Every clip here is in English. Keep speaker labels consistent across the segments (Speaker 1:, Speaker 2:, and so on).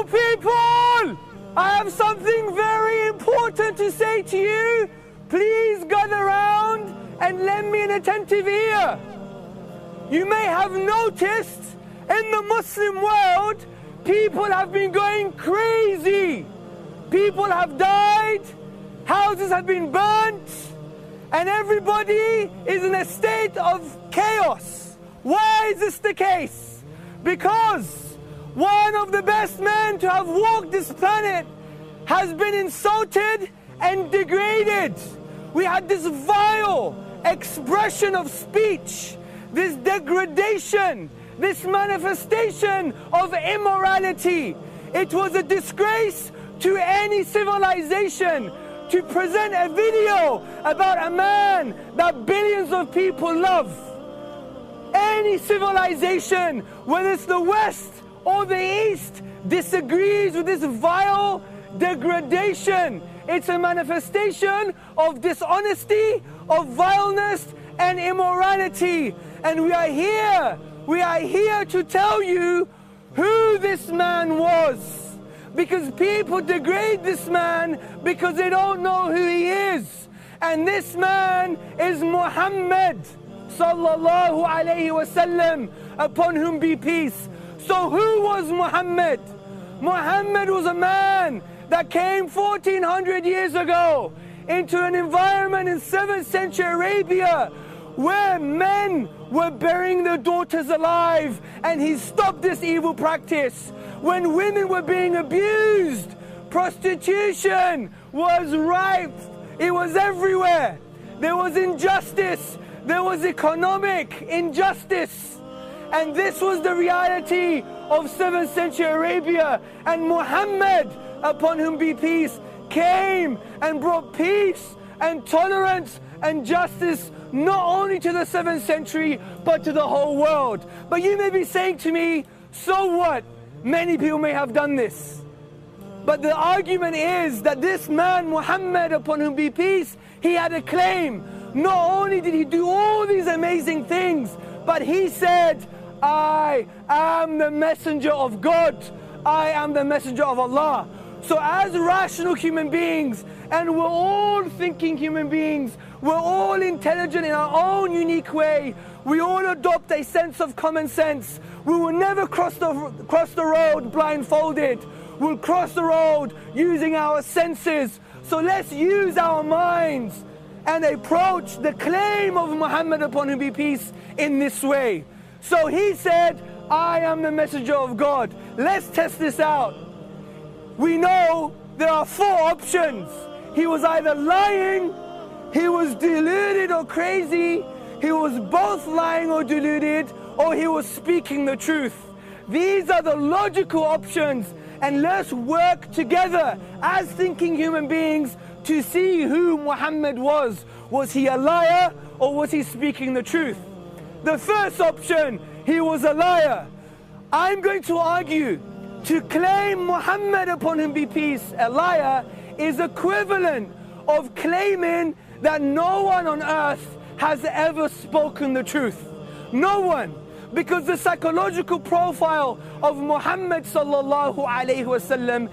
Speaker 1: people, I have something very important to say to you. Please gather around and lend me an attentive ear. You may have noticed in the Muslim world, people have been going crazy. People have died, houses have been burnt, and everybody is in a state of chaos. Why is this the case? Because one of the best men to have walked this planet has been insulted and degraded. We had this vile expression of speech, this degradation, this manifestation of immorality. It was a disgrace to any civilization to present a video about a man that billions of people love. Any civilization, whether it's the West or the East, disagrees with this vile degradation. It's a manifestation of dishonesty, of vileness and immorality. And we are here to tell you who this man was. Because people degrade this man because they don't know who he is. And this man is Muhammad sallallahu alayhi wasallam, upon whom be peace. So who was Muhammad? Muhammad was a man that came 1400 years ago into an environment in 7th century Arabia where men were burying their daughters alive, and he stopped this evil practice. When women were being abused, prostitution was rife. It was everywhere. There was injustice. There was economic injustice. And this was the reality of 7th century Arabia. And Muhammad, upon whom be peace, came and brought peace and tolerance and justice not only to the 7th century, but to the whole world. But you may be saying to me, so what? Many people may have done this. But the argument is that this man, Muhammad, upon whom be peace, he had a claim. Not only did he do all these amazing things, but he said, I am the messenger of God. I am the messenger of Allah. So as rational human beings, and we're all thinking human beings, we're all intelligent in our own unique way, we all adopt a sense of common sense. We will never cross the road blindfolded. We'll cross the road using our senses. So let's use our minds and approach the claim of Muhammad, upon whom be peace, in this way. So he said, I am the messenger of God. Let's test this out. We know there are 4 options. He was either lying, he was deluded or crazy, he was both lying or deluded, or he was speaking the truth. These are the logical options, and let's work together as thinking human beings to see who Muhammad was. Was he a liar, or was he speaking the truth? The first option, he was a liar. I'm going to argue, to claim Muhammad, upon whom be peace, a liar, is equivalent of claiming that no one on earth has ever spoken the truth. No one. Because the psychological profile of Muhammad sallallahu alayhi wasallam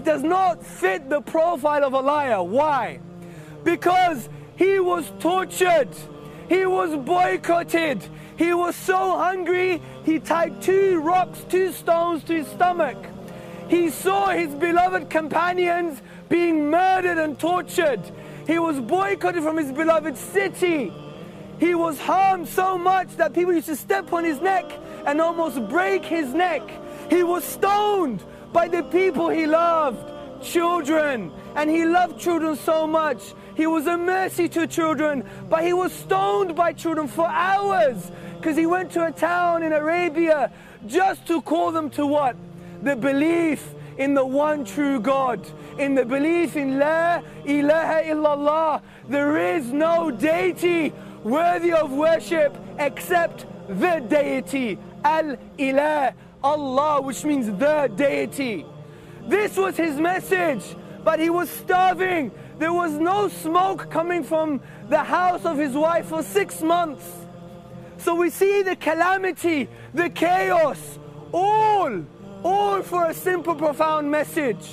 Speaker 1: does not fit the profile of a liar. Why? Because he was tortured, he was boycotted, he was so hungry he tied 2 rocks, 2 stones to his stomach. He saw his beloved companions being murdered and tortured. He was boycotted from his beloved city. He was harmed so much that people used to step on his neck and almost break his neck. He was stoned by the people he loved, children, and he loved children so much. He was a mercy to children, but he was stoned by children for hours because he went to a town in Arabia just to call them to what? The belief in the one true God, in the belief in La ilaha illallah. There is no deity worthy of worship except the deity, Al-Ilah, Allah, which means the deity. This was his message, but he was starving. There was no smoke coming from the house of his wife for 6 months. So we see the calamity, the chaos, all all for a simple, profound message.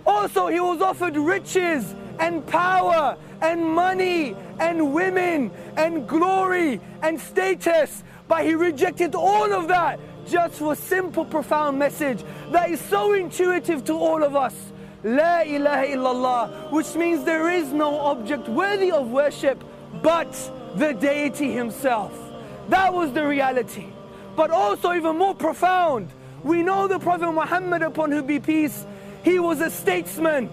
Speaker 1: Also, he was offered riches and power and money and women and glory and status, but he rejected all of that just for a simple, profound message that is so intuitive to all of us. La ilaha illallah, which means there is no object worthy of worship but the deity himself. That was the reality. But also even more profound, we know the Prophet Muhammad, upon whom be peace, he was a statesman.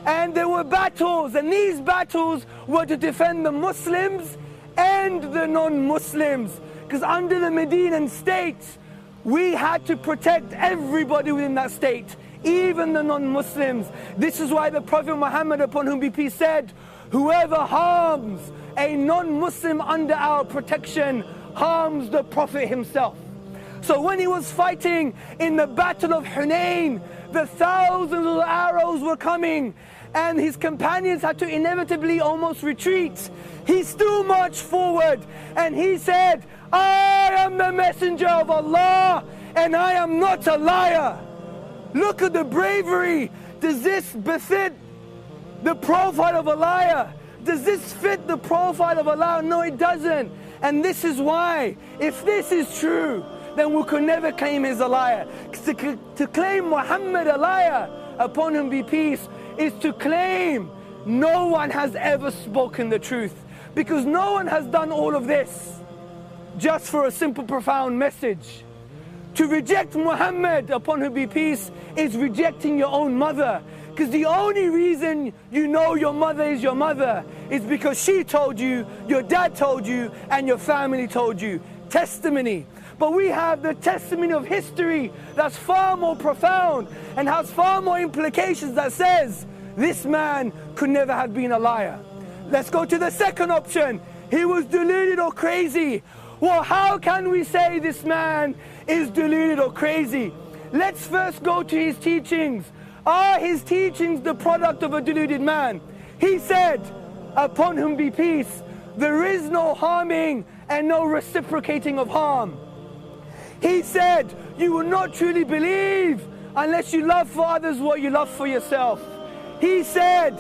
Speaker 1: And there were battles, and these battles were to defend the Muslims and the non-Muslims. Because under the Medinan state, we had to protect everybody within that state, even the non-Muslims. This is why the Prophet Muhammad, upon whom be peace, said, whoever harms a non-Muslim under our protection harms the Prophet himself. So when he was fighting in the battle of Hunain, the thousands of arrows were coming and his companions had to inevitably almost retreat. He still marched forward and he said, I am the messenger of Allah and I am not a liar. Look at the bravery. Does this befit the profile of a liar? Does this fit the profile of a liar? No, it doesn't. And this is why, if this is true, then we could never claim he's a liar. To claim Muhammad a liar, upon him be peace, is to claim no one has ever spoken the truth. Because no one has done all of this just for a simple, profound message. To reject Muhammad, upon whom be peace, is rejecting your own mother. Because the only reason you know your mother is your mother is because she told you, your dad told you, and your family told you. Testimony. But we have the testimony of history that's far more profound and has far more implications that says this man could never have been a liar. Let's go to the second option. He was deluded or crazy. Well, how can we say this man is deluded or crazy? Let's first go to his teachings. Are his teachings the product of a deluded man? He said, upon whom be peace, there is no harming and no reciprocating of harm. He said, you will not truly believe unless you love for others what you love for yourself. He said,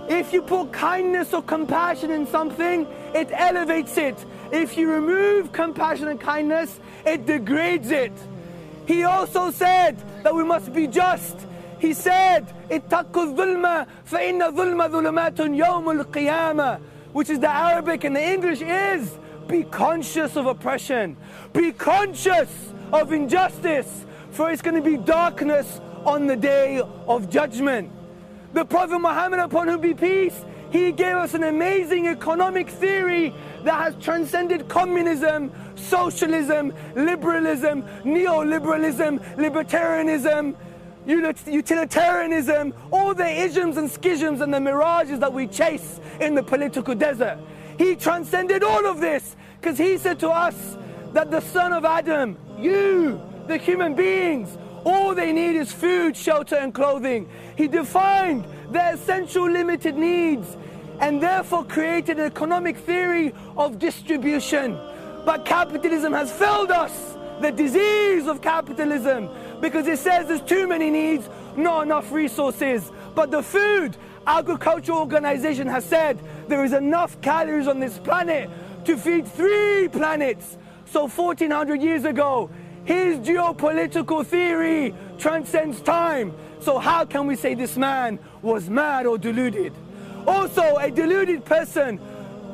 Speaker 1: if you put kindness or compassion in something, it elevates it. If you remove compassion and kindness, it degrades it. He also said that we must be just. He said, اتقوا الظلم فإن الظلم ظلمات يوم القيامة, which is the Arabic, and the English is, be conscious of oppression. Be conscious of injustice, for it's going to be darkness on the day of judgment. The Prophet Muhammad, upon whom be peace, he gave us an amazing economic theory that has transcended communism, socialism, liberalism, neoliberalism, libertarianism, utilitarianism, all the isms and schisms and the mirages that we chase in the political desert. He transcended all of this because he said to us that the son of Adam, you, the human beings, all they need is food, shelter and clothing. He defined their essential limited needs and therefore created an economic theory of distribution. But capitalism has failed us, the disease of capitalism, because it says there's too many needs, not enough resources. But the Food Agricultural Organization has said there is enough calories on this planet to feed 3 planets. So 1400 years ago, his geopolitical theory transcends time. So how can we say this man was mad or deluded? Also, a deluded person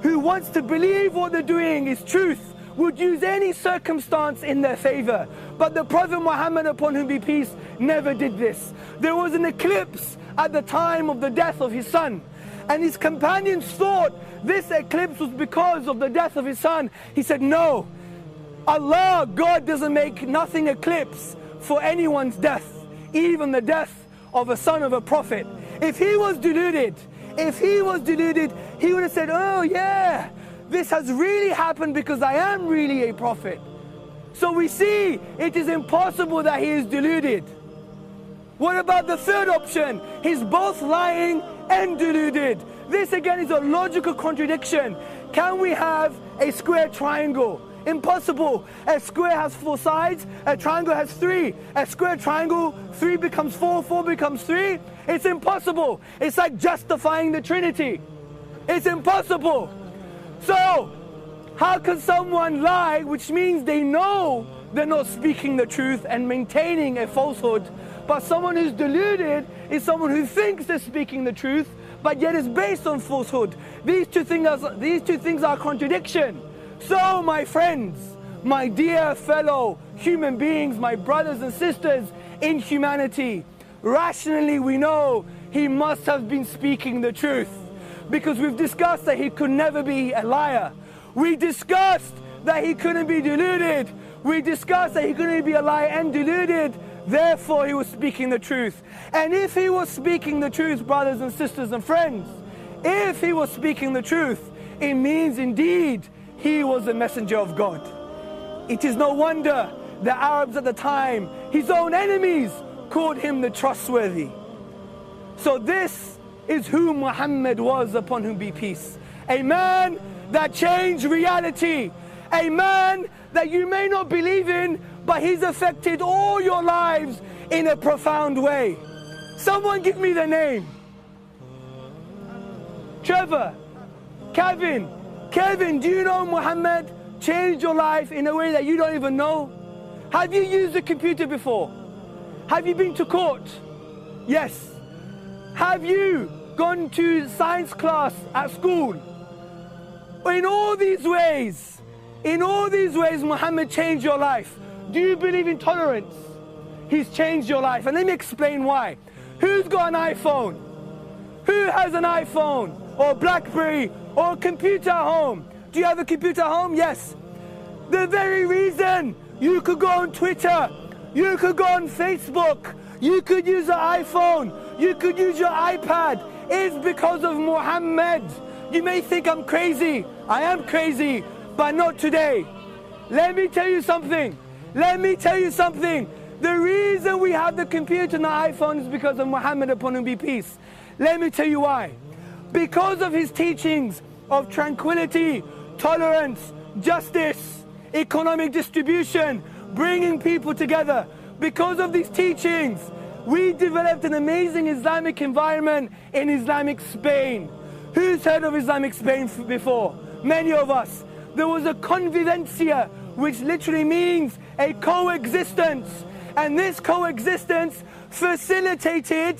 Speaker 1: who wants to believe what they're doing is truth would use any circumstance in their favor. But the Prophet Muhammad, upon whom be peace, never did this. There was an eclipse at the time of the death of his son, and his companions thought this eclipse was because of the death of his son. He said, no, Allah, God doesn't make nothing eclipse for anyone's death, even the death of a son of a prophet. If he was deluded, he would have said, oh yeah, this has really happened because I am really a prophet. So we see it is impossible that he is deluded. What about the third option? He's both lying and deluded. This again is a logical contradiction. Can we have a square triangle? Impossible. A square has 4 sides, a triangle has 3. A square triangle, 3 becomes 4, 4 becomes 3. It's impossible. It's like justifying the Trinity. It's impossible. So, how can someone lie, which means they know they're not speaking the truth and maintaining a falsehood, but someone who's deluded is someone who thinks they're speaking the truth, but yet is based on falsehood. These two things are a contradiction. So, my friends, my dear fellow human beings, my brothers and sisters in humanity, rationally we know he must have been speaking the truth, because we've discussed that he could never be a liar. We discussed that he couldn't be deluded. We discussed that he couldn't be a liar and deluded. Therefore, he was speaking the truth. And if he was speaking the truth, brothers and sisters and friends, if he was speaking the truth, it means indeed he was a messenger of God. It is no wonder the Arabs at the time, his own enemies, called him the trustworthy. So this is who Muhammad was, upon whom be peace. A man that changed reality. A man that you may not believe in, but he's affected all your lives in a profound way. Someone give me the name. Trevor, Kevin, do you know Muhammad changed your life in a way that you don't even know? Have you used a computer before? Have you been to court? Yes. Have you gone to science class at school? In all these ways, Muhammad changed your life. Do you believe in tolerance? He's changed your life. And let me explain why. Who's got an iPhone? Who has an iPhone? Or BlackBerry? Or a computer at home? Do you have a computer at home? Yes. The very reason you could go on Twitter, you could go on Facebook, you could use an iPhone, you could use your iPad, is because of Muhammad. You may think I'm crazy. I am crazy, but not today. Let me tell you something. The reason we have the computer and the iPhone is because of Muhammad, upon whom be peace. Let me tell you why. Because of his teachings of tranquility, tolerance, justice, economic distribution, bringing people together. Because of these teachings, we developed an amazing Islamic environment in Islamic Spain. Who's heard of Islamic Spain before? Many of us. There was a convivencia, which literally means a coexistence. And this coexistence facilitated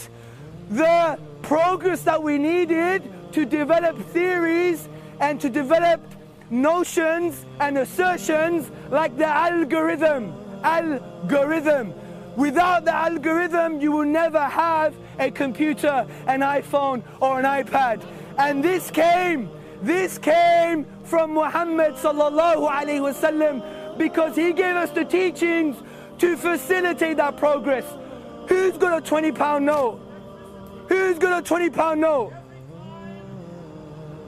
Speaker 1: the progress that we needed to develop theories and to develop notions and assertions like the algorithm. Without the algorithm, you will never have a computer, an iPhone, or an iPad. And this came from Muhammad sallallahu alaihi wasallam, because he gave us the teachings to facilitate that progress. Who's got a £20 note? Who's got a £20 note?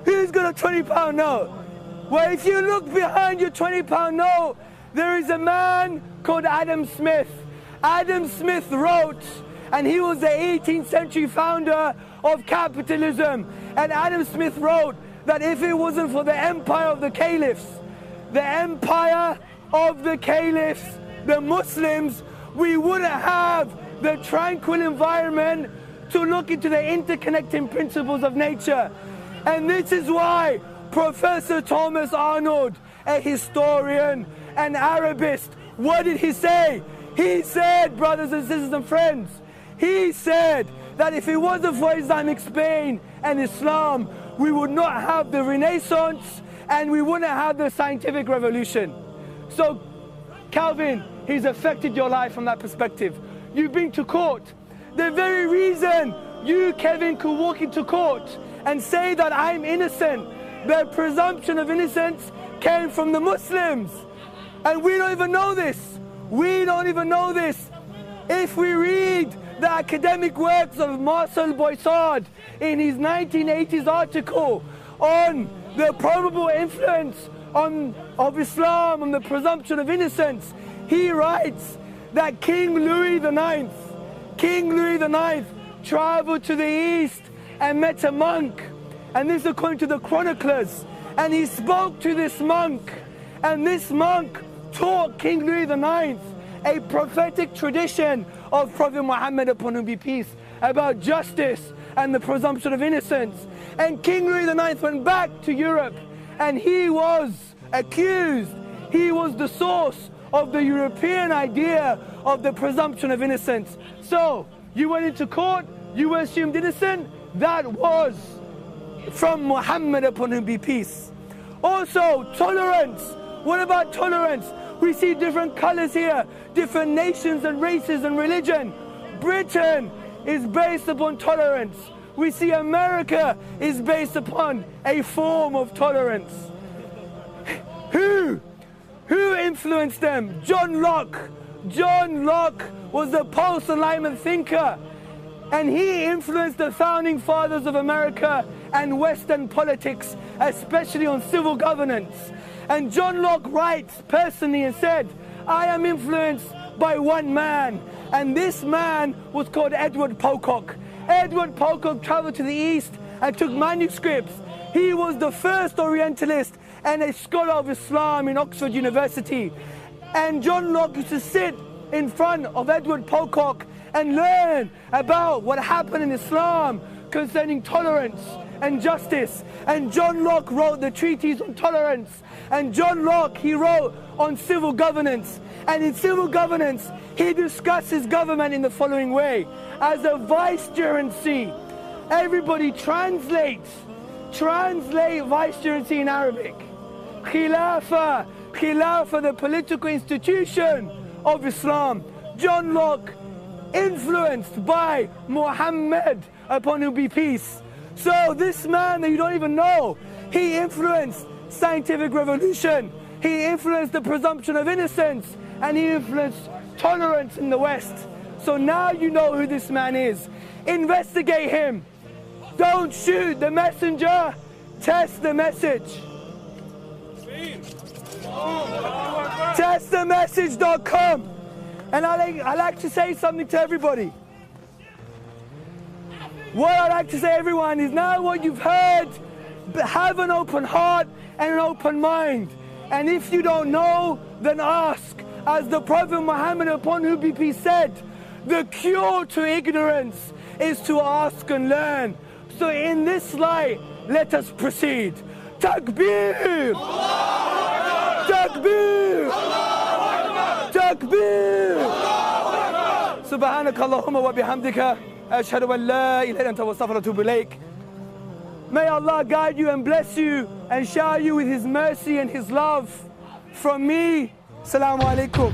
Speaker 1: Who's got a £20 note? Well, if you look behind your £20 note, there is a man called Adam Smith. Adam Smith wrote, and he was the 18th century founder of capitalism. And Adam Smith wrote that if it wasn't for the empire of the caliphs, the Muslims, we wouldn't have the tranquil environment to look into the interconnecting principles of nature. And this is why Professor Thomas Arnold, a historian, an Arabist, what did he say? He said, brothers and sisters and friends, he said that if it wasn't for Islamic Spain and Islam, we would not have the Renaissance and we wouldn't have the scientific revolution. So, Calvin, he's affected your life from that perspective. You've been to court. The very reason you, Kevin, could walk into court and say that I'm innocent, the presumption of innocence came from the Muslims. And we don't even know this. We don't even know this. If we read the academic works of Marcel Boissard in his 1980s article on the probable influence of Islam on the presumption of innocence, he writes that King Louis IX traveled to the east and met a monk, and this according to the chroniclers, and he spoke to this monk, And this monk taught King Louis IX a prophetic tradition of Prophet Muhammad, upon whom be peace, about justice and the presumption of innocence. And King Louis IX went back to Europe, and he was accused. He was the source of the European idea of the presumption of innocence. So, you went into court, you were assumed innocent. That was from Muhammad, upon whom be peace. Also, tolerance. What about tolerance? We see different colors here, different nations and races and religion. Britain is based upon tolerance. We see America is based upon a form of tolerance. Who influenced them? John Locke. John Locke was a post-Enlightenment thinker, and he influenced the founding fathers of America and Western politics, especially on civil governance. And John Locke writes personally and said, I am influenced by one man, and this man was called Edward Pocock. Edward Pocock traveled to the East and took manuscripts. He was the first Orientalist and a scholar of Islam in Oxford University. And John Locke used to sit in front of Edward Pocock and learn about what happened in Islam concerning tolerance and justice. And John Locke wrote the treatise on tolerance. And John Locke, he wrote on civil governance. And in civil governance, he discusses government in the following way. As a vicegerency, everybody translate vicegerency in Arabic. Khilafah, the political institution of Islam. John Locke, influenced by Muhammad, upon whom be peace. So this man that you don't even know, he influenced scientific revolution, he influenced the presumption of innocence, and he influenced tolerance in the West. So now you know who this man is. Investigate him. Don't shoot the messenger, test the message. Testthemessage.com. And I like to say something to everybody. What I like to say to everyone is, now what you've heard, have an open heart and an open mind. And if you don't know, then ask. As the Prophet Muhammad, upon whom be peace, said, the cure to ignorance is to ask and learn. So in this light, let us proceed. Takbir! Takbir! Takbir! Subhanaka Allahumma wa bihamdika. Ashhadu an la ilaha illa anta wa astaghfiruka wa atubu ilaik. May Allah guide you and bless you and shower you with His mercy and His love. From me, Assalamu alaikum.